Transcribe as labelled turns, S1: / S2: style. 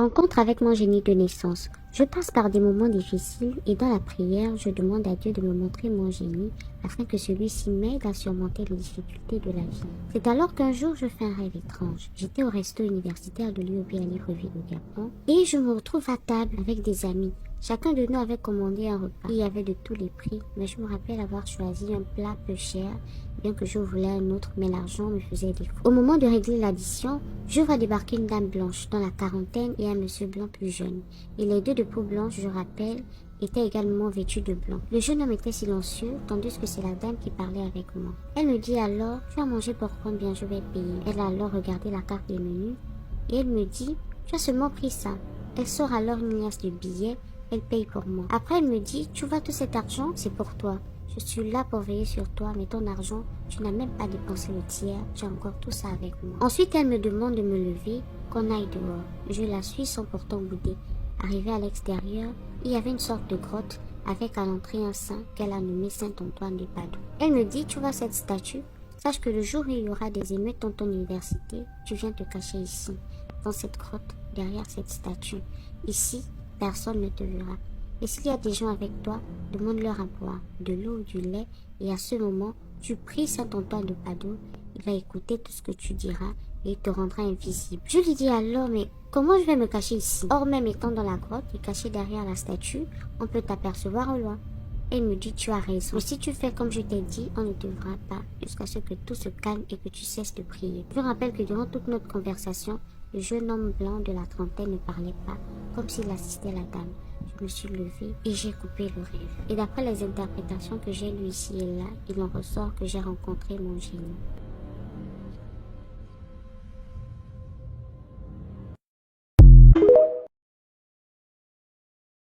S1: Rencontre avec mon génie de naissance. Je passe par des moments difficiles et dans la prière, je demande à Dieu de me montrer mon génie afin que celui-ci m'aide à surmonter les difficultés de la vie. C'est alors qu'un jour, je fais un rêve étrange. J'étais au resto universitaire de l'UOB à Libreville au Gabon et je me retrouve à table avec des amis. Chacun de nous avait commandé un repas. Il y avait de tous les prix, mais je me rappelle avoir choisi un plat peu cher, bien que je voulais un autre, mais l'argent me faisait défaut. Au moment de régler l'addition, je vois débarquer une dame blanche dans la quarantaine et un monsieur blanc plus jeune. Et les deux de peau blanche, je rappelle, étaient également vêtus de blanc. Le jeune homme était silencieux, tandis que c'est la dame qui parlait avec moi. Elle me dit alors, tu as mangé pour combien, je vais payer. Elle a alors regardé la carte des menus et elle me dit, tu as seulement pris ça. Elle sort alors une liasse de billets. Elle paye pour moi. Après, elle me dit, tu vois tout cet argent, c'est pour toi. Je suis là pour veiller sur toi, mais ton argent, tu n'as même pas dépensé le tiers, tu as encore tout ça avec moi. Ensuite, elle me demande de me lever, qu'on aille dehors. Je la suis sans pourtant bouder. Arrivée à l'extérieur, il y avait une sorte de grotte avec à l'entrée un saint qu'elle a nommé Saint-Antoine de Padoue. Elle me dit, tu vois cette statue? Sache que le jour où il y aura des émeutes dans ton université, tu viens te cacher ici, dans cette grotte, derrière cette statue. Ici, personne ne te verra. Et s'il y a des gens avec toi, demande-leur à boire de l'eau ou du lait et à ce moment, tu pries Saint-Antoine de Padoue, il va écouter tout ce que tu diras et il te rendra invisible. Je lui dis alors, mais comment je vais me cacher ici? Or, même étant dans la grotte et caché derrière la statue, on peut t'apercevoir au loin. Elle me dit, tu as raison. Mais si tu fais comme je t'ai dit, on ne te verra pas jusqu'à ce que tout se calme et que tu cesses de prier. Je rappelle que durant toute notre conversation, le jeune homme blanc de la trentaine ne parlait pas, comme s'il assistait la dame. Je me suis levée et j'ai coupé le rêve. Et d'après les interprétations que j'ai lues ici et là, il en ressort que j'ai rencontré mon génie.